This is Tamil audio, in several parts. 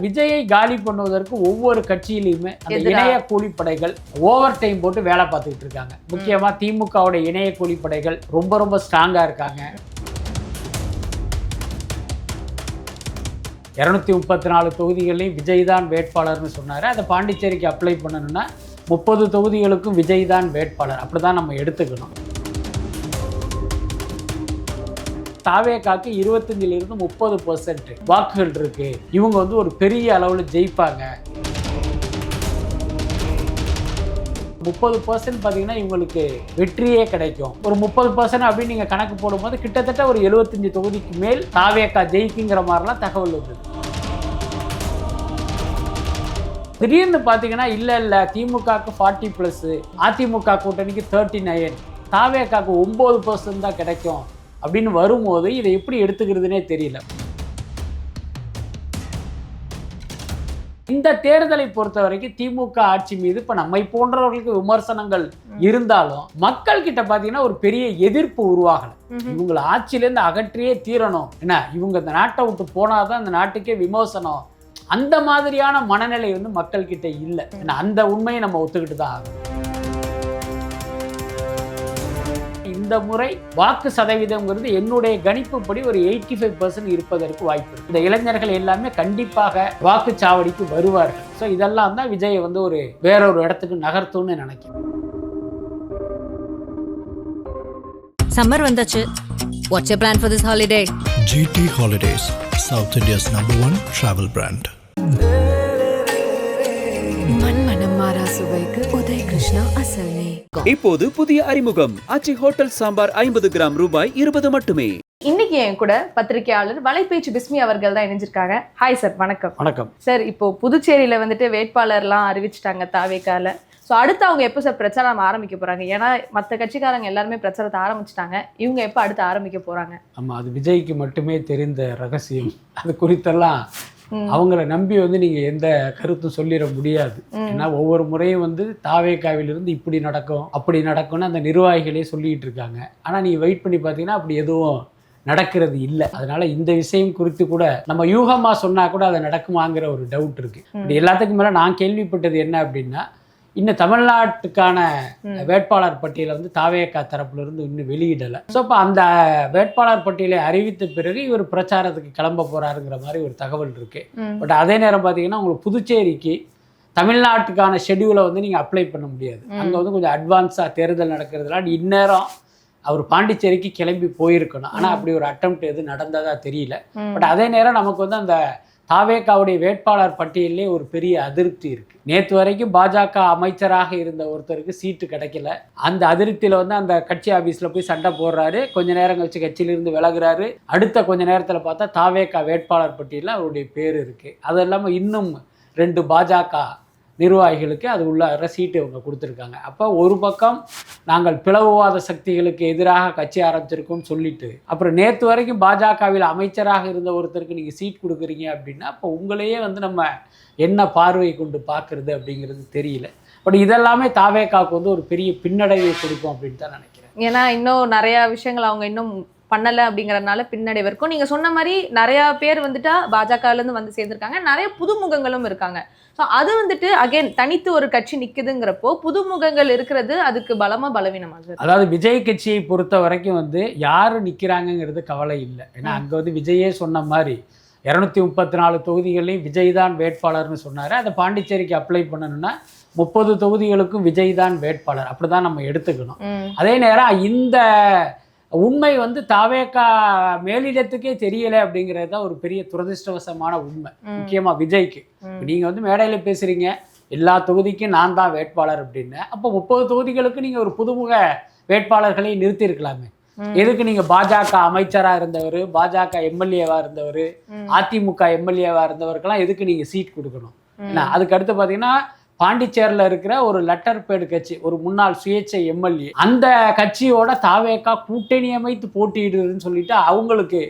விஜயை காலி பண்ணுவதற்கு ஒவ்வொரு கட்சியிலையுமே அந்த இணைய கூலிப்படைகள் ஓவர் டைம் போட்டு வேலை பார்த்துக்கிட்டு இருக்காங்க. முக்கியமா திமுகவுடைய இணைய கூலிப்படைகள் ரொம்ப ஸ்ட்ராங்கா இருக்காங்க. 234 தொகுதிகளையும் விஜய் தான் வேட்பாளர்னு சொன்னாரு. அதை பாண்டிச்சேரிக்கு அப்ளை பண்ணணும்னா 30 தொகுதிகளுக்கும் விஜய் தான் வேட்பாளர், அப்படிதான் நம்ம எடுத்துக்கணும். தாவேகாக்கு 25% 30% வாக்குகள் இருக்கு. இவங்க ஒரு பெரிய அளவில் ஜெயிப்பாங்க. 30% பார்த்தீங்கன்னா இவங்களுக்கு வெற்றியே கிடைக்கும். ஒரு 30% அப்படின்னு நீங்கள் கணக்கு போடும்போது கிட்டத்தட்ட ஒரு 75 தொகுதிக்கு மேல் தாவேகா ஜெயிக்குங்கிற மாதிரிலாம் தகவல் வருது. திடீர்னு பார்த்தீங்கன்னா இல்லை திமுகவுக்கு 40+, அதிமுக கூட்டணிக்கு 39, தாவேகாக்கு 9% தான் கிடைக்கும் அப்படின்னு வரும்போது இதை எப்படி எடுத்துக்கிறதுனே தெரியல. இந்த தேர்தலை பொறுத்த வரைக்கும் திமுக ஆட்சி மீது இப்ப நம்மை போன்றவர்களுக்கு விமர்சனங்கள் இருந்தாலும் மக்கள் கிட்ட பாத்தீங்கன்னா ஒரு பெரிய எதிர்ப்பு உருவாகல. இவங்களை ஆட்சியிலேருந்து அகற்றியே தீரணும், என்ன இவங்க இந்த நாட்டை விட்டு போனாதான் இந்த நாட்டுக்கே விமர்சனம், அந்த மாதிரியான மனநிலை மக்கள் கிட்ட இல்லை. அந்த உண்மையை நம்ம ஒத்துக்கிட்டு தான் ஆகும். இந்த முறை வாக்கு சதவீதம்ங்கிறது என்னுடைய கணிப்புப்படி ஒரு 85% இருப்பதற்கு வாய்ப்பு இருக்கு. இந்த இளைஞர்கள் எல்லாமே கண்டிப்பாக வாக்குச்சாவடிக்கு வருவார்கள். ஸோ இதெல்லாம் தான் விஜய் ஒரு வேறொரு இடத்துக்கு நகர்த்தும்னு நினைக்கிறேன். சம்மர் வந்தாச்சு. What's your plan for this holiday? GT Holidays, South India's #1 travel brand. இப்போது புதிய அறிமுகம் ஆச்சி ஹோட்டல் சாம்பார் 50 கிராம் ரூபாய் 20 மட்டுமே. இன்னைக்கு என் கூட பத்திரிகையாளர் வலைப்பேச்சு பிஸ்மி அவர்கள் தான் இணைஞ்சிருக்காங்க. Hi sir. வணக்கம். வணக்கம் சார். இப்போ புதுச்சேரியில வேட்பாளர்லாம் அறிவிச்சிட்டாங்க தாவேகால. ஸோ அடுத்து அவங்க எப்போ சார் பிரச்சாரம் ஆரம்பிக்க போறாங்க? ஏன்னா மற்ற கட்சிக்காரங்க எல்லாருமே பிரச்சாரத்தை ஆரம்பிச்சிட்டாங்க, இவங்க எப்போ அடுத்து ஆரம்பிக்க போறாங்க? ஆமா, அது விஜய்க்கு மட்டுமே தெரிந்த ரகசியம். அது குறித்தெல்லாம் அவங்கள நம்பி நீங்க எந்த கருத்தும் சொல்லிட முடியாது. ஏன்னா ஒவ்வொரு முறையும் தாவேகாவிலிருந்து இப்படி நடக்கும் அப்படி நடக்கும்னு அந்த நிர்வாகிகளே சொல்லிட்டு இருக்காங்க. ஆனா நீங்க வெயிட் பண்ணி பார்த்தீங்கன்னா அப்படி எதுவும் நடக்கிறது இல்லை. அதனால இந்த விஷயம் குறித்து கூட நம்ம யூகமா சொன்னா கூட அது நடக்குமாங்கிற ஒரு டவுட் இருக்கு. எல்லாத்துக்கும் மேல நான் கேள்விப்பட்டது என்ன அப்படின்னா, இன்னும் தமிழ்நாட்டுக்கான வேட்பாளர் பட்டியலை தாவேகா தரப்புல இருந்து இன்னும் வெளியிடலை. ஸோ இப்போ அந்த வேட்பாளர் பட்டியலை அறிவித்த பிறகு இவர் பிரச்சாரத்துக்கு கிளம்ப போறாருங்கிற மாதிரி ஒரு தகவல் இருக்கு. பட் அதே நேரம் பார்த்தீங்கன்னா உங்களுக்கு புதுச்சேரிக்கு தமிழ்நாட்டுக்கான ஷெடியூலை நீங்கள் அப்ளை பண்ண முடியாது. அங்கே கொஞ்சம் அட்வான்ஸாக தேர்தல் நடக்கிறதுனால இந்நேரம் அவர் பாண்டிச்சேரிக்கு கிளம்பி போயிருக்கணும். ஆனால் அப்படி ஒரு அட்டெம்ப்ட் எதுவும் நடந்ததா தெரியல. பட் அதே நேரம் நமக்கு அந்த தாவேகாவுடைய வேட்பாளர் பட்டியலே ஒரு பெரிய அதிருப்தி இருக்கு. நேற்று வரைக்கும் பாஜக அமைச்சராக இருந்த ஒருத்தருக்கு சீட்டு கிடைக்கல. அந்த அதிருப்தியில அந்த கட்சி ஆபீஸ்ல போய் சண்டை போடுறாரு. கொஞ்ச நேரம் கழிச்சு கட்சியிலிருந்து விலகுறாரு. அடுத்த கொஞ்ச நேரத்தில் பார்த்தா தாவேகா வேட்பாளர் பட்டியலில் அவருடைய பேர் இருக்கு. அது இல்லாமல் இன்னும் 2 பாஜக நிர்வாகிகளுக்கு அது உள்ள சீட்டு இவங்க கொடுத்துருக்காங்க. அப்போ ஒரு பக்கம் நாங்கள் பிளவுவாத சக்திகளுக்கு எதிராக கட்சி ஆரம்பிச்சிருக்கோம்னு சொல்லிட்டு, அப்புறம் நேற்று வரைக்கும் பாஜகவில் அமைச்சராக இருந்த ஒருத்தருக்கு நீங்கள் சீட் கொடுக்குறீங்க அப்படின்னா அப்போ உங்களையே நம்ம என்ன பார்வை கொண்டு பார்க்குறது அப்படிங்கிறது தெரியல. பட் இதெல்லாமே தாவேகாவுக்கு ஒரு பெரிய பின்னடைவை கொடுக்கும் அப்படின்னு தான் நினைக்கிறேன். ஏன்னா இன்னும் நிறையா விஷயங்கள் அவங்க இன்னும் பண்ணலை அப்படிங்கிறதுனால பின்னடைவு இருக்கும். நீங்கள் சொன்ன மாதிரி நிறையா பேர் பாஜகலேருந்து சேர்ந்துருக்காங்க. நிறைய புதுமுகங்களும் இருக்காங்க. ஸோ அது அகைன் தனித்து ஒரு கட்சி நிற்குதுங்கிறப்போ புதுமுகங்கள் இருக்கிறது அதுக்கு பலமா பலவீனமாக? அதாவது விஜய் கட்சியை பொறுத்த வரைக்கும் யாரு நிற்கிறாங்கிறது கவலை இல்லை. ஏன்னா அங்கே விஜயே சொன்ன மாதிரி 234 தொகுதிகளையும் விஜய் தான் வேட்பாளர்னு சொன்னார். அதை பாண்டிச்சேரிக்கு அப்ளை பண்ணணும்னா 30 தொகுதிகளுக்கும் விஜய் தான் வேட்பாளர், அப்படிதான் நம்ம எடுத்துக்கணும். அதே நேரம் இந்த உண்மை தாவேகா மேலிடத்துக்கே தெரியலை அப்படிங்கிறது தான் ஒரு பெரிய துரதிருஷ்டவசமான உண்மை. முக்கியமா விஜய்க்கு நீங்க மேடையில பேசுறீங்க எல்லா தொகுதிக்கும் நான் தான் வேட்பாளர் அப்படின்னு. அப்போ 30 தொகுதிகளுக்கு நீங்க ஒரு புதுமுக வேட்பாளர்களை நிறுத்தி இருக்கலாமே. எதுக்கு நீங்க பாஜக அமைச்சரா இருந்தவர், பாஜக எம்எல்ஏவா இருந்தவர், அதிமுக எம்எல்ஏவா இருந்தவருக்கெல்லாம் எதுக்கு நீங்க சீட் கொடுக்கணும்? அதுக்கு அடுத்து பாத்தீங்கன்னா பாண்டிச்சேரியில் இருக்கிற ஒரு லெட்டர் பேடு கட்சி, ஒரு முன்னாள் சுயேட்சை எம்எல்ஏ, அந்த கட்சியோட தாவேகா கூட்டணி அமைத்து போட்டியிடுதுன்னு சொல்லிட்டு அவங்களுக்கு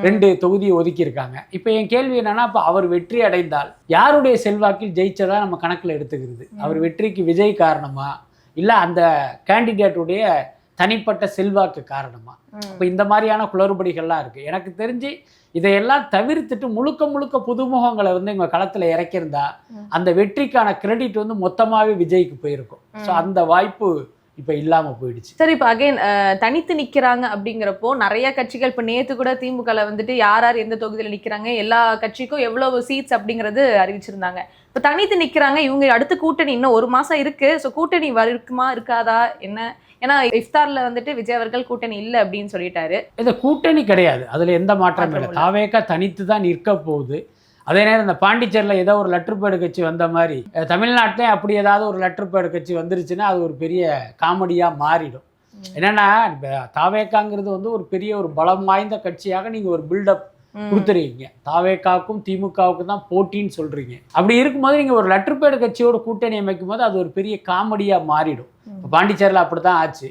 2 தொகுதியை ஒதுக்கியிருக்காங்க. இப்போ என் கேள்வி என்னன்னா, இப்போ அவர் வெற்றி அடைந்தால் யாருடைய செல்வாக்கில் ஜெயிச்சதா நம்ம கணக்கில் எடுத்துக்கிறது? அவர் வெற்றிக்கு விஜய் காரணமா, இல்லை அந்த கேண்டிடேட்டுடைய தனிப்பட்ட செல்வாக்கு காரணமா? இப்போ இந்த மாதிரியான குளறுபடிகள்லாம் இருக்கு. எனக்கு தெரிஞ்சு இதையெல்லாம் தவிர்த்துட்டு முழுக்க முழுக்க புதுமுகங்களை வந்து இவங்க களத்துல இறக்கியிருந்தா அந்த வெற்றிக்கான கிரெடிட் வந்து மொத்தமாவே விஜய்க்கு போயிருக்கும். ஸோ அந்த வாய்ப்பு இப்ப இல்லாம போயிடுச்சு. சரி, இப்போ அகைன் தனித்து நிக்கிறாங்க அப்படிங்கிறப்போ நிறைய கட்சிகள் இப்போ நேத்து கூட திமுகல வந்துட்டு யார் யார் எந்த தொகுதியில நிக்கிறாங்க, எல்லா கட்சிக்கும் எவ்வளவு சீட்ஸ் அப்படிங்கிறது அறிவிச்சிருந்தாங்க. இப்போ தனித்து நிக்கிறாங்க, இவங்க அடுத்த கூட்டணி இன்னும் 1 மாசம் இருக்கு. ஸோ கூட்டணி இருக்குமா இருக்காதா என்ன? ஏன்னா இஃப்தார்ல வந்துட்டு விஜய் அவர்கள் கூட்டணி இல்லை அப்படின்னு சொல்லிட்டாரு. இது கூட்டணி கிடையாது, அதுல எந்த மாற்றமும் இல்லை. தாவேகா தனித்து தான் நிற்க போகுது. அதே நேரம் இந்த பாண்டிச்சேரியில் ஏதோ ஒரு லெட்டர் பேடு கட்சி வந்த மாதிரி தமிழ்நாட்டிலே அப்படி ஏதாவது ஒரு லெட்டர் பேடு கட்சி வந்துருச்சுன்னா அது ஒரு பெரிய காமெடியாக மாறிடும். என்னன்னா தாவேக்காங்கிறது வந்து ஒரு பெரிய ஒரு பலம் வாய்ந்த கட்சியாக நீங்கள் ஒரு பில்டப் கொடுத்துருக்கீங்க. தாவேக்காவுக்கும் திமுகவுக்கும் தான் போட்டின்னு சொல்கிறீங்க. அப்படி இருக்கும்போது நீங்கள் ஒரு லெட்டர் பேடு கட்சியோட கூட்டணி அமைக்கும் போது அது ஒரு பெரிய காமெடியாக மாறிடும். இப்போ பாண்டிச்சேரியில் அப்படி தான் ஆச்சு.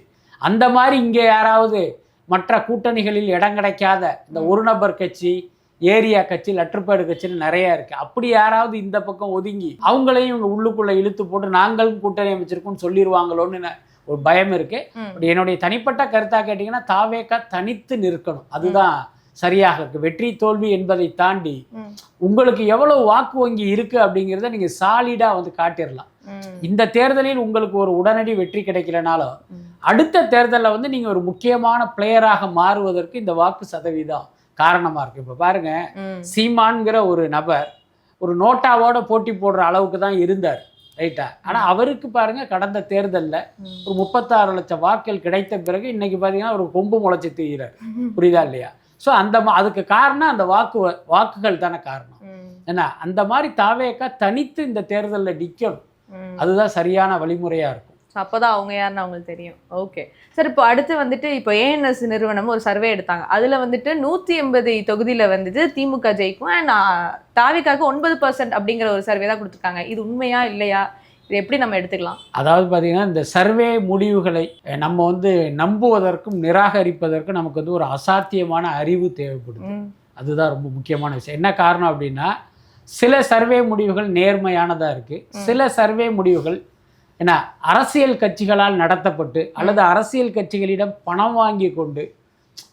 அந்த மாதிரி இங்கே யாராவது மற்ற கூட்டணிகளில் இடம் கிடைக்காத இந்த ஒரு நபர் கட்சி, ஏரியா கட்சி, லெட்டர்பேடு கட்சின்னு நிறைய இருக்கு. அப்படி யாராவது இந்த பக்கம் ஒதுங்கி அவங்களையும் இவங்க உள்ளுக்குள்ள இழுத்து போட்டு நாங்களும் கூட்டணி அமைச்சிருக்கோம்னு சொல்லிடுவாங்களோன்னு ஒரு பயம் இருக்கு. என்னுடைய தனிப்பட்ட கருத்தா கேட்டீங்கன்னா தாவேகா தனித்து நிற்கணும், அதுதான் சரியாக இருக்கு. வெற்றி தோல்வி என்பதை தாண்டி உங்களுக்கு எவ்வளவு வாக்கு வங்கி இருக்கு அப்படிங்கிறத நீங்க சாலிடா வந்து காட்டிடலாம். இந்த தேர்தலில் உங்களுக்கு ஒரு உடனடி வெற்றி கிடைக்கலனாலும் அடுத்த தேர்தலில் வந்து நீங்க ஒரு முக்கியமான பிளேயராக மாறுவதற்கு இந்த வாக்கு சதவீதம் காரணமா இருக்கு. இப்ப பாருங்க, சீமான்கிற ஒரு நபர் ஒரு நோட்டாவோட போட்டி போடுற அளவுக்கு தான் இருந்தார், ரைட்டா? ஆனா அவருக்கு பாருங்க கடந்த தேர்தலில் ஒரு 36 லட்சம் வாக்குகள் கிடைத்த பிறகு இன்னைக்கு பாத்தீங்கன்னா ஒரு கொம்பு முளைச்சி தீகிறார். புரியுதா இல்லையா? ஸோ அதுக்கு காரணம் அந்த வாக்குகள் தானே காரணம். ஏன்னா அந்த மாதிரி தாவேக்கா தனித்து இந்த தேர்தலில் நிற்கணும், அதுதான் சரியான வழிமுறையா இருக்கும். அப்போதான் அவங்க யாருன்னு அவங்களுக்கு தெரியும். ஓகே சார், இப்போ அடுத்து வந்துட்டு இப்போ ஏஎன்எஸ் நிறுவனம் ஒரு சர்வே எடுத்தாங்க. அதில் வந்துட்டு 180 தொகுதியில் வந்துட்டு திமுக ஜெயிக்கும் அண்ட் தாவேக்காக்கு 9% அப்படிங்கிற ஒரு சர்வே தான் கொடுத்துருக்காங்க. இது உண்மையா இல்லையா? இது எப்படி நம்ம எடுத்துக்கலாம்? அதாவது பார்த்தீங்கன்னா இந்த சர்வே முடிவுகளை நம்ம வந்து நம்புவதற்கும் நிராகரிப்பதற்கும் நமக்கு வந்து ஒரு அசாத்தியமான அறிவு தேவைப்படுது. அதுதான் ரொம்ப முக்கியமான விஷயம். என்ன காரணம் அப்படின்னா, சில சர்வே முடிவுகள் நேர்மையானதாக இருக்குது, சில சர்வே முடிவுகள் ஏன்னா அரசியல் கட்சிகளால் நடத்தப்பட்டு அல்லது அரசியல் கட்சிகளிடம் பணம் வாங்கி கொண்டு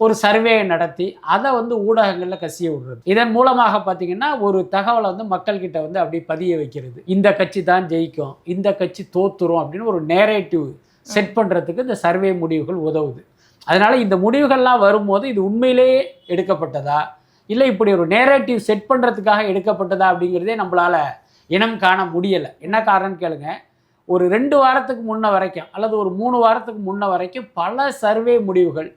ஒரு சர்வேயை நடத்தி அதை வந்து ஊடகங்களில் கசிய விடுறது. இதன் மூலமாக பார்த்தீங்கன்னா ஒரு தகவலை வந்து மக்கள்கிட்ட வந்து அப்படி பதிய வைக்கிறது. இந்த கட்சி தான் ஜெயிக்கும், இந்த கட்சி தோத்துரும் அப்படின்னு ஒரு நேரேட்டிவ் செட் பண்ணுறதுக்கு இந்த சர்வே முடிவுகள் உதவுது. அதனால் இந்த முடிவுகள்லாம் வரும்போது இது உண்மையிலேயே எடுக்கப்பட்டதா இல்லை இப்படி ஒரு நேரேட்டிவ் செட் பண்ணுறதுக்காக எடுக்கப்பட்டதா அப்படிங்கிறதே நம்மளால் இனம் காண முடியலை. என்ன காரணம்னு கேளுங்க, ஒரு 2 வாரத்துக்கு முன்ன வரைக்கும் அல்லது ஒரு 3 வாரத்துக்கு முன்ன வரைக்கும் பல சர்வே முடிவுகள்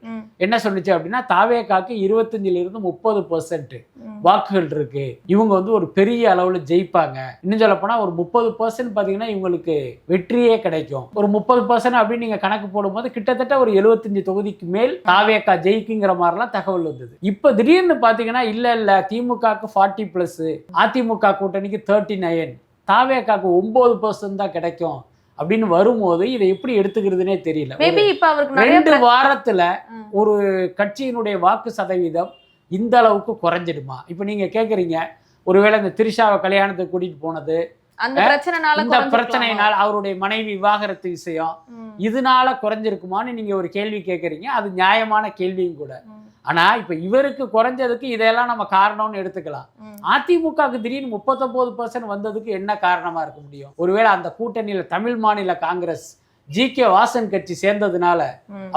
என்ன சொல்லிச்சு அப்படின்னா தாவேக்காக்கு 25% 30% வாக்குகள் இருக்கு, இவங்க வந்து ஒரு பெரிய அளவில் ஜெயிப்பாங்க, இன்னும் சொல்ல போனால் ஒரு 30% பார்த்தீங்கன்னா இவங்களுக்கு வெற்றியே கிடைக்கும். ஒரு 30% அப்படின்னு நீங்கள் கணக்கு போடும்போது கிட்டத்தட்ட ஒரு 75 தொகுதிக்கு மேல் தாவேக்கா ஜெயிக்குங்கிற மாதிரிலாம் தகவல் வந்தது. இப்போ திடீர்னு பார்த்தீங்கன்னா இல்லை திமுகக்கு 40+, அதிமுக கூட்டணிக்கு 39, தாவேக்காக்கு 9% தான் கிடைக்கும் அப்படின்னு வரும்போது இதை எப்படி எடுத்துக்கிறதுனே தெரியல. 2 வாரத்துல ஒரு கட்சியினுடைய வாக்கு சதவீதம் இந்த அளவுக்கு குறைஞ்சிடுமா? இப்ப நீங்க கேக்குறீங்க, ஒருவேளை இந்த திரிஷாவை கல்யாணத்துக்கு கூட்டிட்டு போனது, இந்த பிரச்சனையினால் அவருடைய மனைவி விவாகரத்து விஷயம் இதனால குறைஞ்சிருக்குமான்னு நீங்க ஒரு கேள்வி கேட்குறீங்க. அது நியாயமான கேள்வியும் கூட. ஆனா இப்ப இவருக்கு குறைஞ்சதுக்கு இதெல்லாம் நம்ம காரணம்னு எடுத்துக்கலாம். அதிமுகவுக்கு திடீர்னு 39% வந்ததுக்கு என்ன காரணமா இருக்க முடியும்? ஒருவேளை அந்த கூட்டணியில தமிழ் மாநில காங்கிரஸ் ஜி.கே. வாசன் கட்சி சேர்ந்ததுனால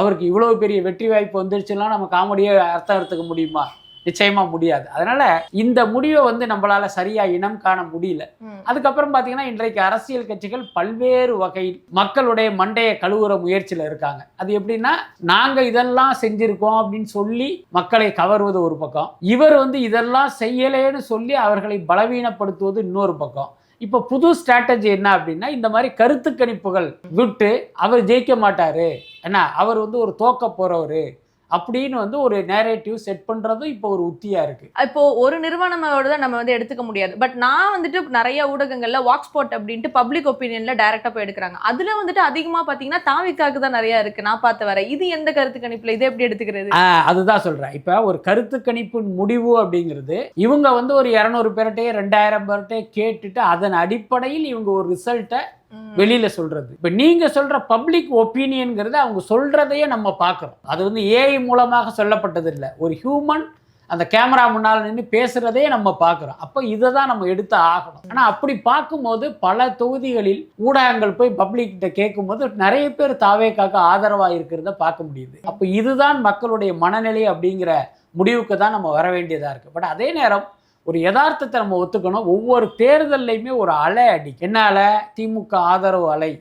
அவருக்கு இவ்வளவு பெரிய வெற்றி வாய்ப்பு வந்துருச்சுன்னா நம்ம காமெடியை அர்த்தம் எடுத்துக்க முடியுமா? நிச்சயமா முடியாது. அதனால இந்த முடிவை வந்து நம்மளால சரியா இனம் காண முடியல. அதுக்கப்புறம் பாத்தீங்கன்னா இன்றைக்கு அரசியல் கட்சிகள் பல்வேறு வகையில் மக்களுடைய மண்டையை கழுவுற முயற்சியில இருக்காங்க. அது எப்படின்னா, நாங்க இதெல்லாம் செஞ்சிருக்கோம் அப்படின்னு சொல்லி மக்களை கவர்வது ஒரு பக்கம், இவர் வந்து இதெல்லாம் செய்யலேன்னு சொல்லி அவர்களை பலவீனப்படுத்துவது இன்னொரு பக்கம். இப்ப புது ஸ்ட்ராட்டஜி என்ன அப்படின்னா, இந்த மாதிரி கருத்து கணிப்புகள் விட்டு அவர் ஜெயிக்க மாட்டாரு, ஏன்னா அவர் வந்து ஒரு தோக்க போறவரு அப்படின்னு வந்து ஒரு நேரேட்டிவ் செட் பண்றதும் இப்போ ஒரு உத்தியா இருக்கு. இப்போ ஒரு நிறுவனமோட தான் நம்ம வந்து எடுத்துக்க முடியாது. பட் நான் வந்துட்டு நிறைய ஊடகங்கள்ல வாக்ஸ்பாட் அப்படின்ட்டு பப்ளிக் ஒப்பீனியன்ல டைரக்டா போய் எடுக்கிறாங்க. அதுல வந்துட்டு அதிகமா பாத்தீங்கன்னா தாவிக்காக்கு தான் நிறைய இருக்கு நான் பார்த்த வரை. இது எந்த கருத்து கணிப்புல இதை எப்படி எடுத்துக்கிறது? அதுதான் சொல்றேன். இப்ப ஒரு கருத்து கணிப்பு முடிவு அப்படிங்கிறது இவங்க வந்து ஒரு 200 பேர்கிட்டயே 2000 பேர்கிட்டயே கேட்டுட்டு அதன் அடிப்படையில் இவங்க ஒரு ரிசல்ட்டை வெளியில சொல்றது. இப்ப நீங்க சொல்ற பப்ளிக் ஒப்பீனியன்ங்கிறது அவங்க சொல்றதையே நம்ம பார்க்கிறோம். அது வந்து ஏஐ மூலமாக சொல்லப்பட்டது இல்லை, ஒரு ஹியூமன் அந்த கேமரா முன்னால் நின்று பேசுறதே நம்ம பார்க்குறோம். அப்போ இதை தான் நம்ம எடுத்து ஆகணும். ஆனால் அப்படி பார்க்கும்போது பல தொகுதிகளில் ஊடகங்கள் போய் பப்ளிக்கிட்ட கேட்கும்போது நிறைய பேர் தாவேக்காக ஆதரவாக இருக்கிறத பார்க்க முடியுது. அப்போ இதுதான் மக்களுடைய மனநிலை அப்படிங்கிற முடிவுக்கு தான் நம்ம வர வேண்டியதாக இருக்குது. பட் அதே நேரம் ஒரு யதார்த்தத்தை நம்ம ஒத்துக்கணும். ஒவ்வொரு தேர்தல்லையுமே ஒரு அலை அடி. என்ன அலை? திமுக ஆதரவு அலை,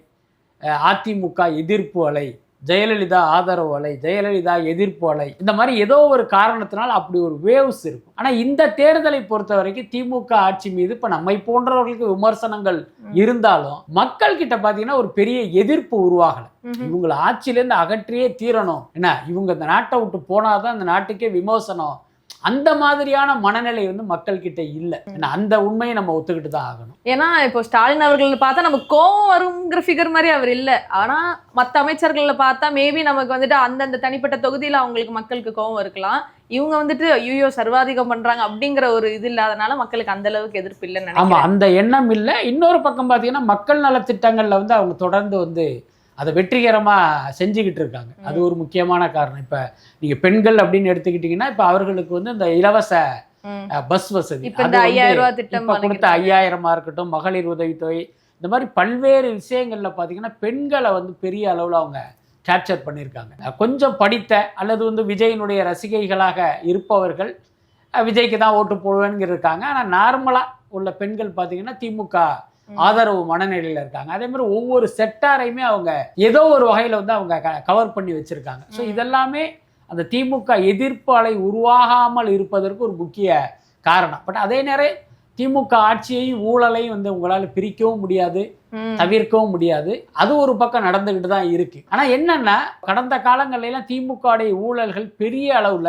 அதிமுக எதிர்ப்பு அலை, ஜெயலலிதா ஆதரவு அலை, ஜெயலலிதா எதிர்ப்பு அலை, இந்த மாதிரி ஏதோ ஒரு காரணத்தினால் அப்படி ஒரு வேவ்ஸ் இருக்கும். ஆனால் இந்த தேர்தலை பொறுத்த வரைக்கும் திமுக ஆட்சி மீது இப்போ நம்மை போன்றவர்களுக்கு விமர்சனங்கள் இருந்தாலும் மக்கள் கிட்ட பார்த்தீங்கன்னா ஒரு பெரிய எதிர்ப்பு உருவாகலை. இவங்களை ஆட்சியிலேருந்து அகற்றியே தீரணும், என்ன இவங்க இந்த நாட்டை விட்டு போனாதான் இந்த நாட்டுக்கே விமோசனம், அந்த மாதிரியான மனநிலை வந்து மக்கள் கிட்ட இல்லை. அந்த உண்மையை நம்ம ஒத்துக்கிட்டு தான் ஆகணும். ஏன்னா இப்போ ஸ்டாலின் அவர்கள் பார்த்தா நமக்கு கோவம் வருங்கிற ஃபிகர் மாதிரி அவர் இல்லை. ஆனா மற்ற அமைச்சர்களை பார்த்தா மேபி நமக்கு வந்துட்டு அந்தந்த தனிப்பட்ட தொகுதியில அவங்களுக்கு மக்களுக்கு கோவம் இருக்கலாம். இவங்க வந்துட்டு ஐயோ சர்வாதிகம் பண்றாங்க அப்படிங்கிற ஒரு இது இல்லாதனால மக்களுக்கு அந்த அளவுக்கு எதிர்ப்பு இல்லைன்னு நினைக்கிறேன். ஆமா, அந்த எண்ணம் இல்லை. இன்னொரு பக்கம் பார்த்தீங்கன்னா மக்கள் நலத்திட்டங்கள்ல வந்து அவங்க தொடர்ந்து வந்து அதை வெற்றிகரமாக செஞ்சுக்கிட்டு இருக்காங்க. அது ஒரு முக்கியமான காரணம். இப்போ நீங்கள் பெண்கள் அப்படின்னு எடுத்துக்கிட்டிங்கன்னா இப்போ அவர்களுக்கு வந்து இந்த இலவச பஸ் வசதி, இப்போ 5000 ரூபா திட்டம் கொடுத்த 5000 இருக்கட்டும், மகளிர் உதவித்தொகை, இந்த மாதிரி பல்வேறு விஷயங்களில் பார்த்தீங்கன்னா பெண்களை வந்து பெரிய அளவில் அவங்க கேப்சர் பண்ணியிருக்காங்க. கொஞ்சம் படித்த அல்லது வந்து விஜயினுடைய ரசிகைகளாக இருப்பவர்கள் விஜய்க்கு தான் ஓட்டு போடுவேன்னு இருக்காங்க. ஆனால் நார்மலாக உள்ள பெண்கள் பார்த்தீங்கன்னா திமுக ஆதரவு மனநிலையில் இருக்காங்க. அதே மாதிரி ஒவ்வொரு செக்டாரையுமே அவங்க ஏதோ ஒரு வகையில் வந்து அவங்க கவர் பண்ணி வச்சிருக்காங்க. ஸோ இதெல்லாமே அந்த திமுக எதிர்ப்பு அலை உருவாகாமல் இருப்பதற்கு ஒரு முக்கிய காரணம். பட் அதே நேரம் திமுக ஆட்சியையும் ஊழலையும் வந்து உங்களால் பிரிக்கவும் முடியாது, தவிர்க்கவும் முடியாது. அது ஒரு பக்கம் நடந்துகிட்டு தான் இருக்கு. ஆனா என்னன்னா கடந்த காலங்கள்லாம் திமுக ஊழல்கள் பெரிய அளவுல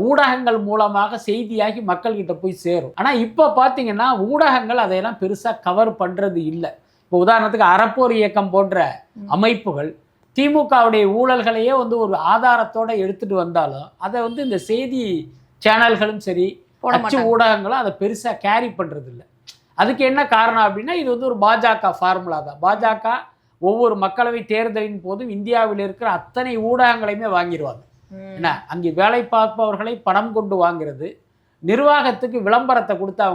ஊடகங்கள் மூலமாக செய்தியாகி மக்கள் கிட்ட போய் சேரும். ஆனா இப்ப பாத்தீங்கன்னா ஊடகங்கள் அதையெல்லாம் பெருசா கவர் பண்றது இல்லை. இப்போ உதாரணத்துக்கு அறப்போர் இயக்கம் போன்ற அமைப்புகள் திமுகவுடைய ஊழல்களையே வந்து ஒரு ஆதாரத்தோட எடுத்துட்டு வந்தாலும் அதை வந்து இந்த செய்தி சேனல்களும் சரி அச்சு ஊடகங்களும் அதை பெருசா கேரி பண்றது இல்லை. அதுக்கு என்ன காரணம் அப்படின்னா இது வந்து ஒரு பாஜக ஃபார்முலா தான். பாஜக ஒவ்வொரு மக்களவை தேர்தலின் போதும் இந்தியாவில் இருக்கிற அத்தனை ஊடகங்களையுமே வாங்கிடுவாங்க. என்ன அங்கே வேலை பார்ப்பவர்களை பணம் கொண்டு வாங்கிறது, நிர்வாகத்துக்கு விளம்பரத்தை கொடுத்து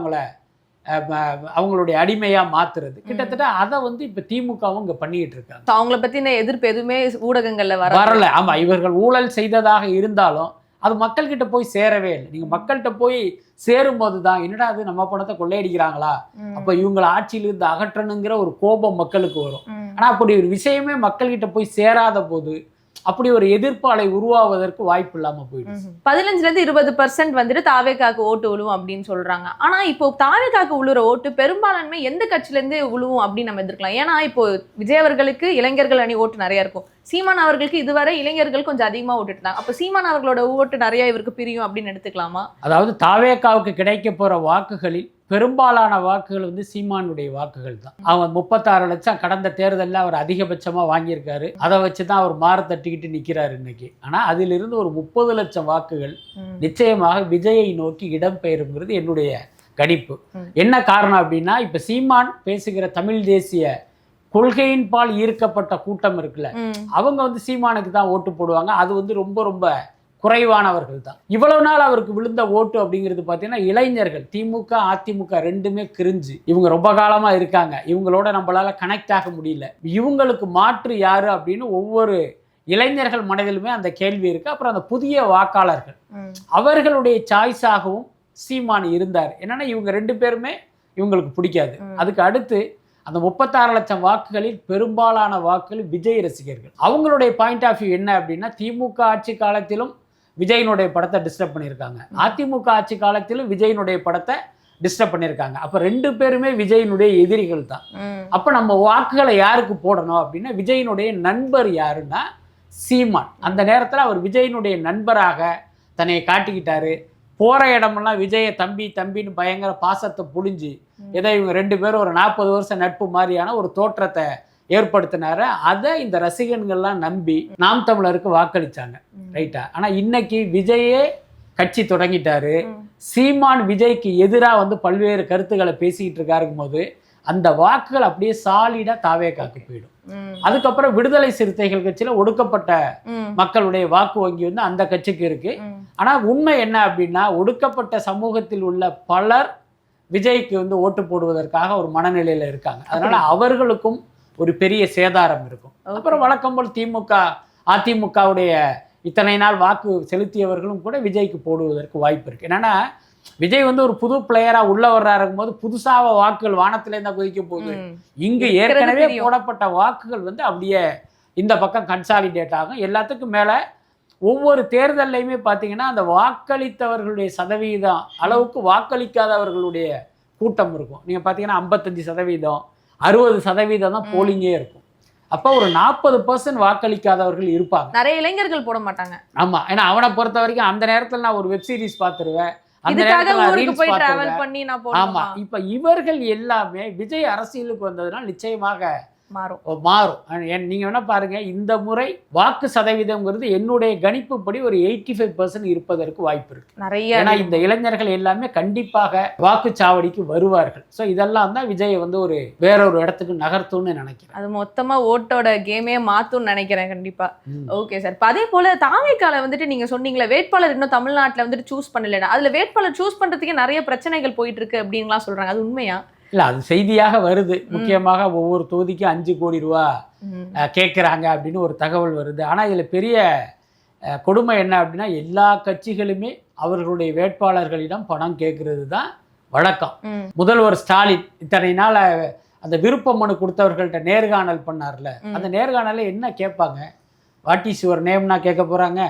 அவங்களுடைய அடிமையா மாத்துறது, கிட்டத்தட்ட அதை வந்து இப்ப திமுகவும் இங்க பண்ணிட்டு இருக்காங்க. அவங்கள பத்தின எதிர்ப்பு எதுவுமே ஊடகங்கள்ல வரல. ஆமா, இவர்கள் ஊழல் செய்ததாக இருந்தாலும் அது மக்கள்கிட்ட போய் சேரவே இல்லை. நீங்க மக்கள்கிட்ட போய் சேரும் போதுதான் என்னடா அது நம்ம பணத்தை கொள்ளையடிக்கிறாங்களா, அப்ப இவங்களை ஆட்சியிலிருந்து அகற்றணுங்கிற ஒரு கோபம் மக்களுக்கு வரும். ஆனா அப்படி ஒரு விஷயமே மக்கள்கிட்ட போய் சேராத போது அப்படி ஒரு எதிர்ப்பு அலை உருவாவதற்கு வாய்ப்பு இல்லாம போயிடுச்சு. 15% வந்துட்டு தாவேக்காக்கு ஓட்டு விழுவும் அப்படின்னு சொல்றாங்க. ஆனா இப்போ தாவேக்காக்கு உழுற ஓட்டு பெரும்பான்மை எந்த கட்சியில இருந்து விழுவும் அப்படின்னு நம்ம எதிர்க்கலாம். ஏன்னா இப்போ விஜய் அவர்களுக்கு இளைஞர்கள் அணி ஓட்டு நிறைய இருக்கும், சீமான் அவர்களுக்கு இதுவரை இளைஞர்கள் கொஞ்சம் அதிகமா ஓட்டுட்டு இருந்தாங்க. அப்ப சீமான் அவர்களோட ஓட்டு நிறைய இவருக்கு பிரியும் அப்படின்னு எடுத்துக்கலாமா? அதாவது தாவேக்காவுக்கு கிடைக்க போற வாக்குகளில் பெரும்பாலான வாக்குகள் வந்து சீமானுடைய வாக்குகள் தான். அவன் 36 லட்சம் கடந்த தேர்தலில் அவர் அதிகபட்சமாக வாங்கியிருக்காரு. அதை வச்சு தான் அவர் மாற தட்டிக்கிட்டு நிற்கிறார் இன்னைக்கு. ஆனால் அதிலிருந்து ஒரு 30 லட்சம் வாக்குகள் நிச்சயமாக விஜயை நோக்கி இடம்பெயருங்கிறது என்னுடைய கணிப்பு. என்ன காரணம் அப்படின்னா இப்போ சீமான் பேசுகிற தமிழ் தேசிய கொள்கையின் பால் ஈர்க்கப்பட்ட கூட்டம் இருக்குல்ல, அவங்க வந்து சீமானுக்கு தான் ஓட்டு போடுவாங்க. அது வந்து ரொம்ப ரொம்ப குறைவானவர்கள் தான். இவ்வளவு நாள் அவருக்கு விழுந்த ஓட்டு அப்படிங்கிறது பார்த்தீங்கன்னா இளைஞர்கள், திமுக அதிமுக ரெண்டுமே கிரிஞ்சு, இவங்க ரொம்ப காலமா இருக்காங்க, இவங்களோட நம்மளால கனெக்ட் ஆக முடியல, இவங்களுக்கு மாற்று யாரு அப்படின்னு ஒவ்வொரு இளைஞர்கள் மனதிலுமே அந்த கேள்வி இருக்கு. அப்புறம் அந்த புதிய வாக்காளர்கள் அவர்களுடைய சாய்ஸாகவும் சீமான் இருந்தார். என்னன்னா இவங்க ரெண்டு பேருமே இவங்களுக்கு பிடிக்காது. அதுக்கு அடுத்து அந்த 36 லட்சம் வாக்குகளில் பெரும்பாலான வாக்குகள் விஜய் ரசிகர்கள். அவங்களுடைய பாயிண்ட் ஆஃப் வியூ என்ன அப்படின்னா திமுக ஆட்சி காலத்திலும் விஜயினுடைய படத்தை டிஸ்டர்ப் பண்ணியிருக்காங்க, அதிமுக ஆட்சி காலத்திலும் விஜயினுடைய படத்தை டிஸ்டர்ப் பண்ணியிருக்காங்க. அப்போ ரெண்டு பேருமே விஜயினுடைய எதிரிகள் தான். அப்போ நம்ம வாக்குகளை யாருக்கு போடணும் அப்படின்னா விஜயினுடைய நண்பர் யாருன்னா சீமான். அந்த நேரத்தில் அவர் விஜயினுடைய நண்பராக தன்னை காட்டிக்கிட்டாரு. போகிற இடமெல்லாம் விஜயை தம்பி தம்பின்னு பயங்கர பாசத்தை புழிஞ்சு ஏதோ இவங்க ரெண்டு பேரும் ஒரு 40 வருஷம் நட்பு மாதிரியான ஒரு தோற்றத்தை ஏற்படுத்தினாரு. அதை இந்த ரசிகர்கள்லாம் நம்பி நாம் தமிழருக்கு வாக்களிச்சாங்க, ரைட்டா? ஆனால் இன்னைக்கு விஜயே கட்சி தொடங்கிட்டாரு, சீமான் விஜய்க்கு எதிராக வந்து பல்வேறு கருத்துக்களை பேசிக்கிட்டு இருக்காருக்கும் போது அந்த வாக்குகள் அப்படியே சாலிடா தாவேகாக்கு போயிடும். அதுக்கப்புறம் விடுதலை சிறுத்தைகள் கட்சியில ஒடுக்கப்பட்ட மக்களுடைய வாக்கு வங்கி வந்து அந்த கட்சிக்கு இருக்கு. ஆனா உண்மை என்ன அப்படின்னா, ஒடுக்கப்பட்ட சமூகத்தில் உள்ள பலர் விஜய்க்கு வந்து ஓட்டு போடுவதற்காக ஒரு மனநிலையில இருக்காங்க. அதனால அவர்களுக்கும் ஒரு பெரிய சேதாரம் இருக்கும். அப்புறம் வழக்கம் போல் அதிமுகவுடைய இத்தனை நாள் வாக்கு செலுத்தியவர்களும் கூட விஜய்க்கு போடுவதற்கு வாய்ப்பு இருக்கு. என்னன்னா விஜய் வந்து ஒரு புது பிளேயரா உள்ள வர்றாருக்கும் போது புதுசாக வாக்குகள் வானத்திலே தான் குதிக்க போகுது. இங்கு ஏற்கனவே போடப்பட்ட வாக்குகள் வந்து அப்படியே இந்த பக்கம் கன்சாலிடேட் ஆகும். எல்லாத்துக்கும் மேல ஒவ்வொரு தேர்தல்லையுமே பார்த்தீங்கன்னா அந்த வாக்களித்தவர்களுடைய சதவீதம் அளவுக்கு வாக்களிக்காதவர்களுடைய கூட்டம் இருக்கும். நீங்க பார்த்தீங்கன்னா 55%, 60% தான் போலிங்கே இருக்கும். அப்போ ஒரு 40% வாக்களிக்காதவர்கள் இருப்பாங்க. நிறைய இளைஞர்கள் போட மாட்டாங்க. ஆமா, ஏன்னா அவனை பொறுத்த வரைக்கும் அந்த நேரத்தில் நான் ஒரு வெப் சீரிஸ் பார்த்துருவேன், அந்த இதுக்காக நேரத்துல ஊருக்கு ரீல்ஸ் போய் டிராவல் பார்த்துருவேன். பண்ணி நான் ஆமா, போடுமா இப்ப இவர்கள் எல்லாமே விஜய் அரசியலுக்கு வந்ததுனால் நிச்சயமாக மாறும். நீங்க வேணா பாருங்க, இந்த முறை வாக்கு சதவீதம்ங்கிறது என்னுடைய கணிப்புப்படி ஒரு 85% இருப்பதற்கு வாய்ப்பு இருக்கு. நிறைய ஏன்னா இந்த இளைஞர்கள் எல்லாமே கண்டிப்பாக வாக்குச்சாவடிக்கு வருவார்கள். ஸோ இதெல்லாம் தான் விஜய் வந்து ஒரு வேறொரு இடத்துக்கு நகர்த்தும்னு நினைக்கிறேன். அது மொத்தமா ஓட்டோட கேமே மாத்தும்னு நினைக்கிறேன் கண்டிப்பா. Okay sir. அதே போல தாவேக்கால வந்துட்டு நீங்க சொன்னீங்களே வேட்பாளர் இன்னும் தமிழ்நாட்டுல வந்துட்டு சூஸ் பண்ணல, அதுல வேட்பாளர் சூஸ் பண்றதுக்கே நிறைய பிரச்சனைகள் போயிட்டு இருக்கு அப்படின்லாம் சொல்றாங்க. அது உண்மையா? இல்லை, அது செய்தியாக வருது. முக்கியமாக ஒவ்வொரு தொகுதிக்கும் 5 கோடி ரூபா கேட்குறாங்க அப்படின்னு ஒரு தகவல் வருது. ஆனால் இதில் பெரிய கொடுமை என்ன அப்படின்னா, எல்லா கட்சிகளுமே அவர்களுடைய வேட்பாளர்களிடம் பணம் கேட்கறது தான் வழக்கம். முதல்வர் ஸ்டாலின் இத்தனை நாள் அந்த விருப்ப மனு கொடுத்தவர்கள்ட்ட நேர்காணல் பண்ணார்ல, அந்த நேர்காணலில் என்ன கேட்பாங்க? வாட் இஸ் யுவர் நேம்னா கேட்க போகிறாங்க,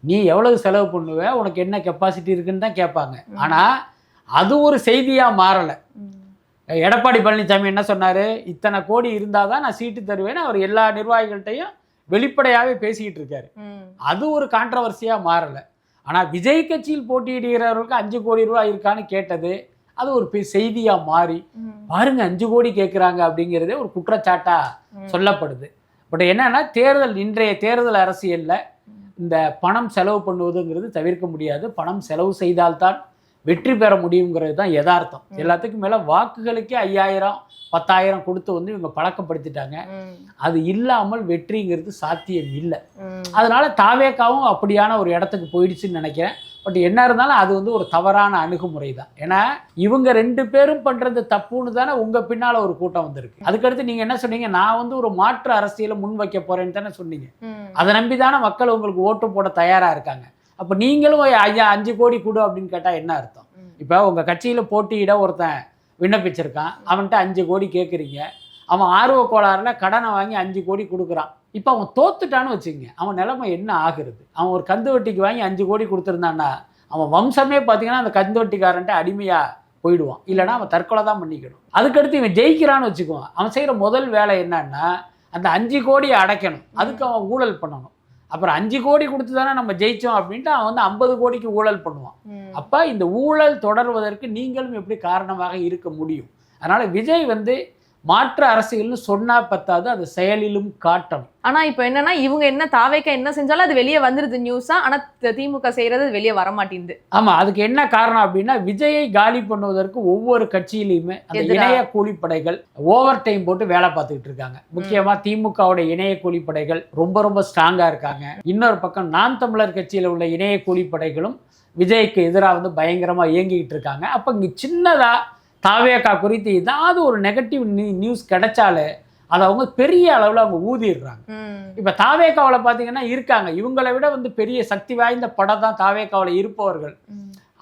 நீ எவ்வளவு செலவு பண்ணுவ, உனக்கு என்ன கெப்பாசிட்டி இருக்குன்னு தான் கேட்பாங்க. ஆனால் அது ஒரு செய்தியாக மாறலை. எடப்பாடி பழனிசாமி என்ன சொன்னார்? இத்தனை கோடி இருந்தால் தான் நான் சீட்டு தருவேன்னு அவர் எல்லா நிர்வாகிகள்கிட்டையும் வெளிப்படையாகவே பேசிக்கிட்டு இருக்காரு. அது ஒரு கான்ட்ரவர்சியாக மாறலை. ஆனால் விஜய் கட்சியில் போட்டியிடுகிறவர்களுக்கு 5 கோடி ரூபாய் இருக்கான்னு கேட்டது அது ஒரு செய்தியாக மாறி, பாருங்க 5 கோடி கேட்குறாங்க அப்படிங்கிறதே ஒரு குற்றச்சாட்டாக சொல்லப்படுது. பட் என்னன்னா, இன்றைய தேர்தல் அரசியலில் இந்த பணம் செலவு பண்ணுவதுங்கிறது தவிர்க்க முடியாது. பணம் செலவு செய்தால்தான் வெற்றி பெற முடியுங்கிறது தான் யதார்த்தம். எல்லாத்துக்கும் மேலே வாக்குகளுக்கே 5000 10,000 கொடுத்து வந்து இவங்க பழக்கப்படுத்திட்டாங்க. அது இல்லாமல் வெற்றிங்கிறது சாத்தியம் இல்லை. அதனால தாவேக்காவும் அப்படியான ஒரு இடத்துக்கு போயிடுச்சுன்னு நினைக்கிறேன். பட் என்ன இருந்தாலும் அது வந்து ஒரு தவறான அணுகுமுறை தான். ஏன்னா இவங்க 2 பேரும் பண்ணுறது தப்புன்னு தானே உங்கள் பின்னால் ஒரு கூட்டம் வந்திருக்கு. அதுக்கடுத்து நீங்கள் என்ன சொன்னீங்க? நான் வந்து ஒரு மாற்று அரசியலை முன் வைக்க போகிறேன்னு தானே சொன்னீங்க. அதை நம்பி தானே மக்கள் உங்களுக்கு ஓட்டு போட தயாராக இருக்காங்க. அப்போ நீங்களும் 5 கோடி கொடு அப்படின்னு கேட்டால் என்ன அர்த்தம்? இப்போ உங்கள் கட்சியில் போட்டியிட ஒருத்தன் விண்ணப்பிச்சிருக்கான், அவன்கிட்ட 5 கோடி கேட்குறீங்க. அவன் ஆர்வ கோளாறுல கடனை வாங்கி 5 கோடி கொடுக்குறான். இப்போ அவன் தோத்துட்டான்னு வச்சுக்கோங்க, அவன் நிலைமை என்ன ஆகுறது? அவன் ஒரு கந்து வட்டிக்கு வாங்கி 5 கோடி கொடுத்துருந்தான்னா அவன் வம்சமே பார்த்தீங்கன்னா அந்த கந்து வட்டிக்காரன்ட்ட அடிமையாக போயிடுவான். இல்லைனா அவன் தற்கொலை தான் பண்ணிக்கணும். அதுக்கடுத்து இவன் ஜெயிக்கிறான்னு வச்சுக்குவான். அவன் செய்கிற முதல் வேலை என்னன்னா, அந்த 5 கோடியை அடைக்கணும். அதுக்கு அவன் ஊழல் பண்ணணும். அப்புறம் 5 கோடி கொடுத்து தானே நம்ம ஜெயிச்சோம் அப்படின்ட்டு அவன் வந்து 50 கோடிக்கு ஊழல் பண்ணுவான். அப்போ இந்த ஊழல் தொடர்வதற்கு நீங்களும் எப்படி காரணமாக இருக்க முடியும்? அதனால விஜய் வந்து மாற்று அரசியல்னு சொன்னா பத்தாது, அது செயலிலும் காட்டணும். ஆனா இப்போ என்னன்னா, இவங்க என்ன தாவேக்கா என்ன செஞ்சாலும் அது வெளியே வந்துருது நியூஸா. ஆனா திமுக செய்யறது வெளியே வர மாட்டேங்குது. ஆமா, அதுக்கு என்ன காரணம் அப்படின்னா, விஜயை காலி பண்ணுவதற்கு ஒவ்வொரு கட்சியிலுமே அந்த இணைய கூலிப்படைகள் ஓவர் டைம் போட்டு வேலை பார்த்துக்கிட்டு இருக்காங்க. முக்கியமா திமுகவுடைய இணைய கூலிப்படைகள் ரொம்ப ரொம்ப ஸ்ட்ராங்கா இருக்காங்க. இன்னொரு பக்கம் நாம் தமிழர் கட்சியில் உள்ள இணைய கூலிப்படைகளும் விஜய்க்கு எதிராக வந்து பயங்கரமா இயங்கிக்கிட்டு இருக்காங்க. அப்ப இங்க சின்னதா தாவேக்கா குறித்து ஏதாவது ஒரு நெகட்டிவ் நியூஸ் கிடைச்சாலே அதை அவங்க பெரிய அளவில் அவங்க ஊதிடுறாங்க. இப்போ தாவேக்காவில் பார்த்தீங்கன்னா இருக்காங்க, இவங்களை விட வந்து பெரிய சக்தி வாய்ந்த படம் தான் தாவேக்காவில் இருப்பவர்கள்.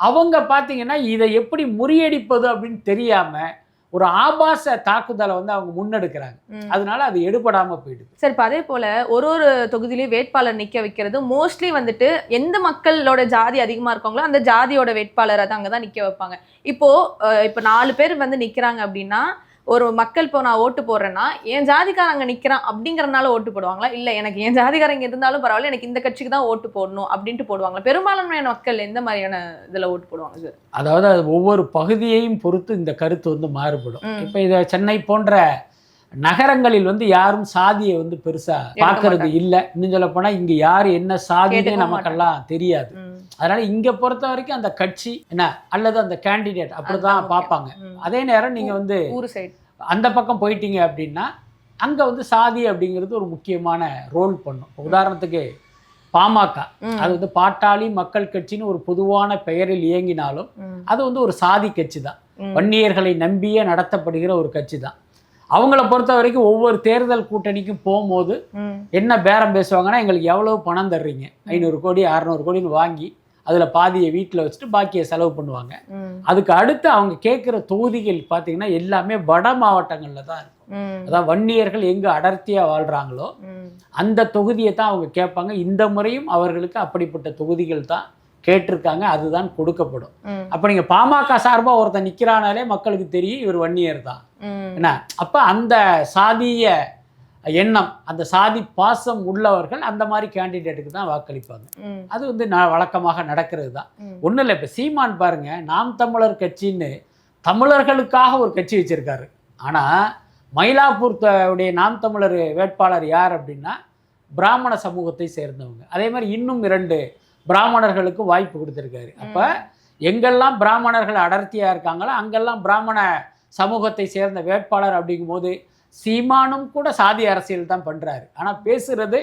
அவங்க பார்த்தீங்கன்னா இதை எப்படி முறியடிப்பது அப்படின்னு தெரியாமல் ஒரு ஆபாச தாக்குதலை வந்து அவங்க முன்னெடுக்கிறாங்க. அதனால அது எடுபடாமல் போயிடுது. சரி, இப்போ அதே போல் ஒரு தொகுதியிலையும் வேட்பாளர் நிற்க வைக்கிறது மோஸ்ட்லி வந்துட்டு எந்த மக்களோட ஜாதி அதிகமாக இருக்காங்களோ அந்த ஜாதியோட வேட்பாளரை தான் அங்கே தான் நிற்க வைப்பாங்க. இப்போ 4 பேர் வந்து நிற்கிறாங்க அப்படின்னா, ஒரு மக்கள் இப்போ நான் ஓட்டு போடுறேன்னா என் ஜாதிக்காரன் அங்கே நிற்கிறான் அப்படிங்கிறனால ஓட்டு போடுவாங்களா? இல்லை எனக்கு என் ஜாதிக்காரங்க இருந்தாலும் பரவாயில்ல, எனக்கு இந்த கட்சிக்கு தான் ஓட்டு போடணும் அப்படின்ட்டு போடுவாங்களா? பெரும்பாலான மக்கள் எந்த மாதிரியான இதில் ஓட்டு போடுவாங்க சார்? அதாவது அது ஒவ்வொரு பகுதியையும் பொறுத்து இந்த கருத்து வந்து மாறுபடும். இப்போ இதை சென்னை போன்ற நகரங்களில் வந்து யாரும் சாதியை வந்து பெருசா பார்க்கறது இல்லை. இன்னும் சொல்ல போனா இங்க யாரு என்ன சாதினே நமக்கெல்லாம் தெரியாது. அதனால இங்க பொறுத்த வரைக்கும் அந்த கட்சி என்ன அல்லது அந்த கேண்டிடேட் அப்படிதான் பார்ப்பாங்க. அதே நேரம் நீங்க வந்து அந்த பக்கம் போயிட்டீங்க அப்படின்னா அங்கே வந்து சாதி அப்படிங்கிறது ஒரு முக்கியமான ரோல் பண்ணும். உதாரணத்துக்கு பாமக, அது வந்து பாட்டாளி மக்கள் கட்சின்னு ஒரு பொதுவான பெயரில் இயங்கினாலும் அது வந்து ஒரு சாதி கட்சி தான். வன்னியர்களை நம்பியே நடத்தப்படுகிற ஒரு கட்சி தான். அவங்கள பொறுத்த வரைக்கும் ஒவ்வொரு தேர்தல் கூட்டணிக்கும் போகும்போது என்ன பேரம் பேசுவாங்கன்னா, எங்களுக்கு எவ்வளவு பணம் தர்றீங்க, 500 கோடி 600 கோடின்னு வாங்கி அதில் பாதியை வீட்டில் வச்சுட்டு பாக்கியை செலவு பண்ணுவாங்க. அதுக்கு அடுத்து அவங்க கேட்குற தொகுதிகள் பார்த்தீங்கன்னா எல்லாமே வட மாவட்டங்களில் தான் இருக்கும். அதாவது வன்னியர்கள் எங்கே அடர்த்தியாக வாழ்கிறாங்களோ அந்த தொகுதியை தான் அவங்க கேட்பாங்க. இந்த முறையும் அவர்களுக்கு அப்படிப்பட்ட தொகுதிகள் தான் கேட்டிருக்காங்க, அதுதான் கொடுக்கப்படும். அப்போ நீங்கள் பாமக சார்பாக ஒருத்தன் நிற்கிறானாலே மக்களுக்கு தெரியும் இவர் வன்னியர் தான். என்ன அப்போ அந்த சாதிய எண்ணம், அந்த சாதி பாசம் உள்ளவர்கள் அந்த மாதிரி கேண்டிடேட்டுக்கு தான் வாக்களிப்பாங்க. அது வந்து வழக்கமாக நடக்கிறது தான். ஒன்றும் இல்லை, இப்போ சீமான் பாருங்க, நாம் தமிழர் கட்சின்னு தமிழர்களுக்காக ஒரு கட்சி வச்சிருக்காரு. ஆனால் மயிலாப்பூர் உடைய நாம் தமிழர் வேட்பாளர் யார் அப்படின்னா பிராமண சமூகத்தை சேர்ந்தவங்க. அதே மாதிரி இன்னும் 2 பிராமணர்களுக்கு வாய்ப்பு கொடுத்துருக்காரு. அப்போ எங்கெல்லாம் பிராமணர்கள் அடர்த்தியாக இருக்காங்களோ அங்கெல்லாம் பிராமண சமூகத்தை சேர்ந்த வேட்பாளர் அப்படிங்கும்போது சீமானும் கூட சாதி அரசியல் தான் பண்ணுறாரு. ஆனால் பேசுகிறது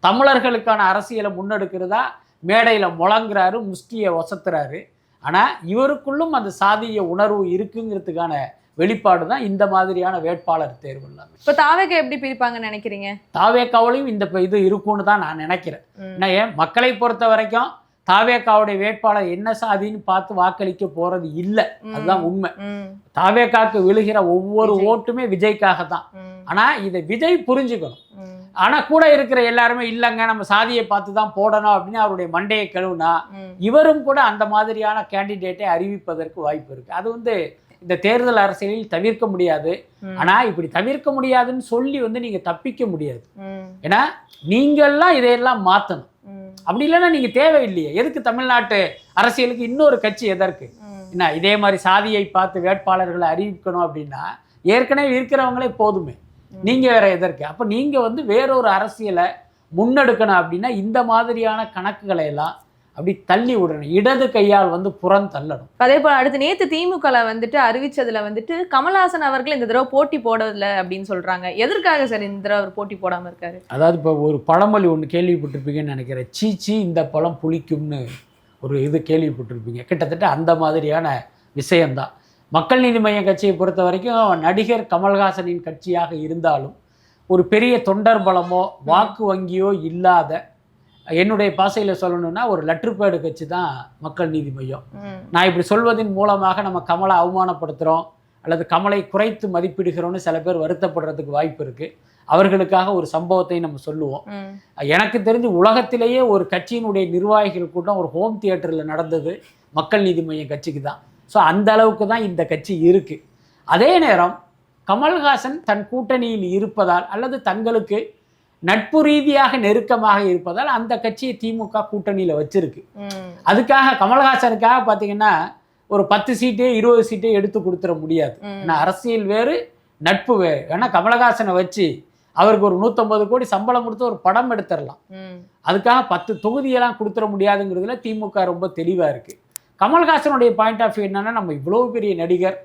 தமிழர்களுக்கான அரசியலை முன்னெடுக்கிறதா மேடையில் முழங்குறாரு, முஷ்டியை ஒசத்துறாரு. ஆனால் இவருக்குள்ளும் அந்த சாதிய உணர்வு இருக்குங்கிறதுக்கான வெளிப்பாடு தான் இந்த மாதிரியான வேட்பாளர் தேர்வு எல்லாமே. இப்போ தாவேக்கா எப்படி பிரிப்பாங்கன்னு நினைக்கிறீங்க? தாவேக்காவிலையும் இந்த இது இருக்கும்னு தான் நான் நினைக்கிறேன். ஏன்னா ஏன் மக்களை பொறுத்த வரைக்கும் தாவேக்காவுடைய வேட்பாளர் என்ன சாதின்னு பார்த்து வாக்களிக்க போறது இல்லை, அதுதான் உண்மை. தாவேக்காக்கு விழுகிற ஒவ்வொரு ஓட்டுமே விஜய்க்காக தான். ஆனா இதை விஜய் புரிஞ்சுக்கணும். ஆனா கூட இருக்கிற எல்லாருமே இல்லைங்க நம்ம சாதியை பார்த்து தான் போடணும் அப்படின்னு அவருடைய மண்டையை கழுவுனா இவரும் கூட அந்த மாதிரியான கேண்டிடேட்டை அறிவிப்பதற்கு வாய்ப்பு இருக்கு. அது வந்து இந்த தேர்தல் அரசியலில் தவிர்க்க முடியாது. ஆனா இப்படி தவிர்க்க முடியாதுன்னு சொல்லி வந்து நீங்க தப்பிக்க முடியாது. ஏன்னா நீங்கள்லாம் இதையெல்லாம் மாற்றணும். அப்படி இல்லைன்னா நீங்க தேவையில்லையே, எதுக்கு தமிழ்நாட்டு அரசியலுக்கு இன்னொரு கட்சி எதற்கு? என்ன இதே மாதிரி சாதியை பார்த்து வேட்பாளர்களை அறிவிக்கணும் அப்படின்னா ஏற்கனவே இருக்கிறவங்களே போதுமே, நீங்க வேற எதற்கு? அப்ப நீங்க வந்து வேறொரு அரசியலை முன்னெடுக்கணும் அப்படின்னா இந்த மாதிரியான கணக்குகளை எல்லாம் அப்படி தள்ளி விடணும், இடது கையால் வந்து புறம் தள்ளணும். அதே போல அடுத்து நேத்து திமுக வந்துட்டு அறிவிச்சதுல வந்துட்டு கமல்ஹாசன் அவர்கள் இந்த தடவை போட்டி போடல அப்படின்னு சொல்றாங்க. எதற்காக சார் இந்த தடவை அவர் போட்டி போடாம இருக்காரு? அதாவது இப்போ ஒரு பழமொழி ஒன்று கேள்விப்பட்டிருப்பீங்கன்னு நினைக்கிறேன், சீச்சி இந்த பழம் புளிக்கும்னு ஒரு இது கேள்விப்பட்டிருப்பீங்க. கிட்டத்தட்ட அந்த மாதிரியான விஷயம்தான். மக்கள் நீதி மய்யம் கட்சியை பொறுத்த வரைக்கும் நடிகர் கமல்ஹாசனின் கட்சியாக இருந்தாலும் ஒரு பெரிய தொண்டர் பலமோ வாக்கு வங்கியோ இல்லாத, என்னுடைய பாசையில் சொல்லணும்னா ஒரு லெட்டர்பேடு கட்சி தான் மக்கள் நீதி மையம். நான் இப்படி சொல்வதன் மூலமாக நம்ம கமலை அவமானப்படுத்துகிறோம் அல்லது கமலை குறைத்து மதிப்பிடுகிறோன்னு சில பேர் வருத்தப்படுறதுக்கு வாய்ப்பு இருக்குது. அவர்களுக்காக ஒரு சம்பவத்தை நம்ம சொல்லுவோம். எனக்கு தெரிஞ்சு உலகத்திலேயே ஒரு கட்சியினுடைய நிர்வாகிகள் கூட்டம் ஒரு ஹோம் தியேட்டரில் நடந்தது மக்கள் நீதி மையம் கட்சிக்கு தான். ஸோ அந்த அளவுக்கு தான் இந்த கட்சி இருக்குது. அதே நேரம் கமல்ஹாசன் தன் கூட்டணியில் இருப்பதால் அல்லது தங்களுக்கு நட்பு ரீதியாக நெருக்கமாக இருப்பதால் அந்த கட்சியை திமுக கூட்டணியில் வச்சிருக்கு. அதுக்காக கமல்ஹாசனுக்காக பார்த்தீங்கன்னா ஒரு 10 சீட்டு 20 சீட்டை எடுத்து கொடுத்துட முடியாது. ஏன்னா அரசியல் வேறு நட்பு வேறு. ஏன்னா கமல்ஹாசனை வச்சு அவருக்கு ஒரு 150 கோடி சம்பளம் கொடுத்து ஒரு படம் எடுத்துடலாம். அதுக்காக 10 தொகுதியெல்லாம் கொடுத்துட முடியாதுங்கிறதுல திமுக ரொம்ப தெளிவாக இருக்கு. கமல்ஹாசனுடைய பாயிண்ட் ஆஃப் வியூ என்னன்னா, நம்ம இவ்வளோ பெரிய நடிகர்,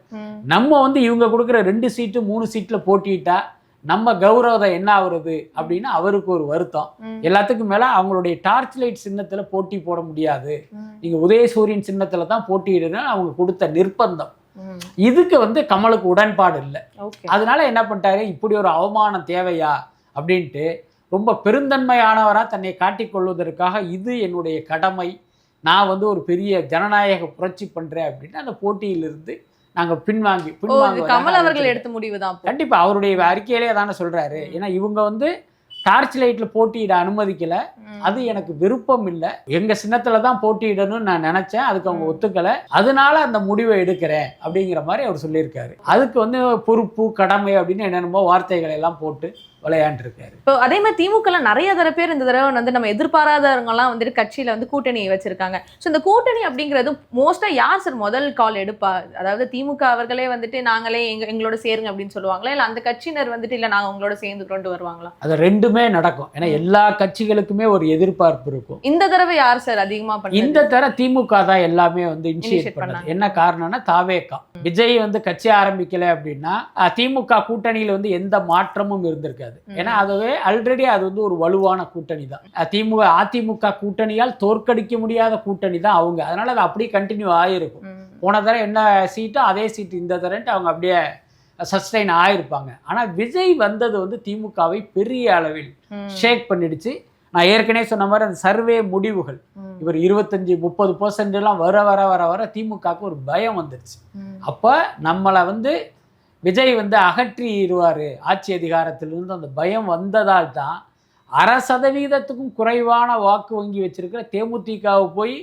நம்ம வந்து இவங்க கொடுக்குற 2 சீட்டு 3 சீட்டில் போட்டிட்டா நம்ம கௌரவம் என்ன ஆகுறது அப்படின்னு அவருக்கு ஒரு வருத்தம். எல்லாத்துக்கும் மேல அவங்களுடைய டார்ச் லைட் சின்னத்துல போட்டி போட முடியாது, நீங்க உதயசூரியன் சின்னத்துல தான் போட்டியிடுன்னு அவங்க கொடுத்த நிர்பந்தம். இதுக்கு வந்து கமலுக்கு உடன்பாடு இல்லை. அதனால என்ன பண்ணிட்டாரு, இப்படி ஒரு அவமானம் தேவையா அப்படின்ட்டு ரொம்ப பெருந்தன்மையானவராக தன்னை காட்டிக்கொள்வதற்காக இது என்னுடைய கடமை, நான் வந்து ஒரு பெரிய ஜனநாயக புரட்சி பண்றேன் அப்படின்னு அந்த போட்டியிலிருந்து நாங்கள் பின்வாங்கி கமல் அவர்கள் எடுத்த முடிவு தான். கண்டிப்பா அவருடைய அறிக்கையிலே தானே சொல்றாரு. ஏன்னா இவங்க வந்து டார்ச் லைட்ல போட்டியிட அனுமதிக்கல, அது எனக்கு விருப்பம் இல்லை, எங்க சின்னத்துல தான் போட்டியிடணும்னு நான் நினைச்சேன், அதுக்கு அவங்க ஒத்துக்கல, அதனால அந்த முடிவை எடுக்கிறேன் அப்படிங்கிற மாதிரி அவர் சொல்லியிருக்காரு. அதுக்கு வந்து பொறுப்பு கடமை அப்படின்னு என்னென்னமோ வார்த்தைகளை எல்லாம் போட்டு விளையாண்டுருக்காரு. இப்போ அதே மாதிரி திமுக நிறைய பேர் இந்த தடவை வந்து நம்ம எதிர்பாராதவங்கலாம் வந்துட்டு கட்சியில வந்து கூட்டணி வச்சிருக்காங்க. ஸோ இந்த கூட்டணி அப்படிங்கிறது மோஸ்டா யார் சார் முதல் கால் எடுப்பா? அதாவது திமுக அவர்களே வந்துட்டு நாங்களே எங்களோட சேருங்க அப்படின்னு சொல்லுவாங்களா, இல்லை அந்த கட்சியினர் வந்துட்டு இல்லை நாங்கள் உங்களோட சேர்ந்து கொண்டு வருவாங்களா? அது ரெண்டுமே நடக்கும். ஏன்னா எல்லா கட்சிகளுக்குமே ஒரு எதிர்பார்ப்பு இருக்கும். இந்த தடவை யார் சார் அதிகமா பண்ண? இந்த தடவை திமுக தான் எல்லாமே வந்து இனிஷியேட் பண்ணது. என்ன காரணம்னா தாவேகா விஜய் வந்து கட்சி ஆரம்பிக்கல அப்படின்னா திமுக கூட்டணியில் வந்து எந்த மாற்றமும் இருந்திருக்காது. ஏன்னா அதுவே ஆல்ரெடி அது வந்து ஒரு வலுவான கூட்டணி தான். அதிமுக கூட்டணியால் தோற்கடிக்க முடியாத கூட்டணி தான் அவங்க. அதனால அது அப்படியே கண்டினியூ ஆகிருக்கும். போன தடவை என்ன சீட்டோ அதே சீட்டு இந்த தடவைன்ட்டு அவங்க அப்படியே சஸ்டைன் ஆகிருப்பாங்க. ஆனால் விஜய் வந்தது வந்து திமுகவை பெரிய அளவில் ஷேக் பண்ணிடுச்சு. நான் ஏற்கனவே சொன்ன மாதிரி அந்த சர்வே முடிவுகள் இவர் 25-30% வர வர வர வர திமுகவுக்கு ஒரு பயம் வந்துடுச்சு. அப்போ நம்மளை வந்து விஜய் வந்து அகற்றிடுவார் ஆட்சி அதிகாரத்திலிருந்து அந்த பயம் வந்ததால் தான் 1% குறைவான வாக்கு வங்கி வச்சிருக்கிற தேமுதிகவை போய்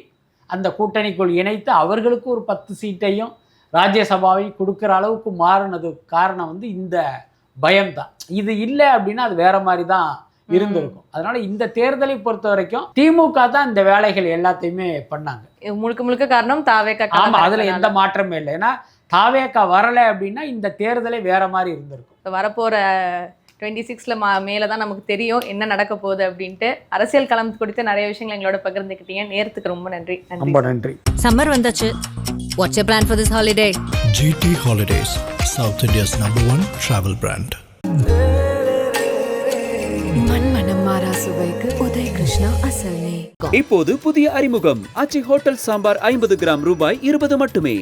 அந்த கூட்டணிக்குள் இணைத்து அவர்களுக்கு ஒரு 10 சீட்டையும் ராஜ்யசபாவை கொடுக்குற அளவுக்கு மாறினது காரணம் வந்து இந்த பயம்தான். இது இல்லை அப்படின்னா அது வேற மாதிரி தான் இருந்திருக்கும். அதனால இந்த தேர்தலை பொறுத்த வரைக்கும் திமுக தான் இந்த வேலைகள் எல்லாத்தையுமே பண்ணாங்க. முழுக்க முழுக்க காரணம் தாவேகா. ஆமா, அதுல எந்த மாற்றமே இல்லை. ஏன்னா தாவேகா வரலை அப்படின்னா இந்த தேர்தலே வேற மாதிரி இருந்திருக்கும். வரப்போற 26ல மேலே தான் நமக்கு தெரியும் என்ன நடக்க போகுது அப்படின்ட்டு. அரசியல் களம் குறித்து நிறைய விஷயங்கள் எங்களோட பகிர்ந்துக்கிட்டீங்க. நேரத்துக்கு ரொம்ப நன்றி. ரொம்ப நன்றி. சம்மர் வந்தாச்சு. What's your plan for this holiday? GT Holidays, South India's #1 travel brand. மண்மனம் மாறா சுவைக்கு உதய் கிருஷ்ணா அசல் நெய். இப்போது புதிய அறிமுகம் ஆச்சி ஹோட்டல் சாம்பார் 50 கிராம் ரூபாய் 20 மட்டுமே.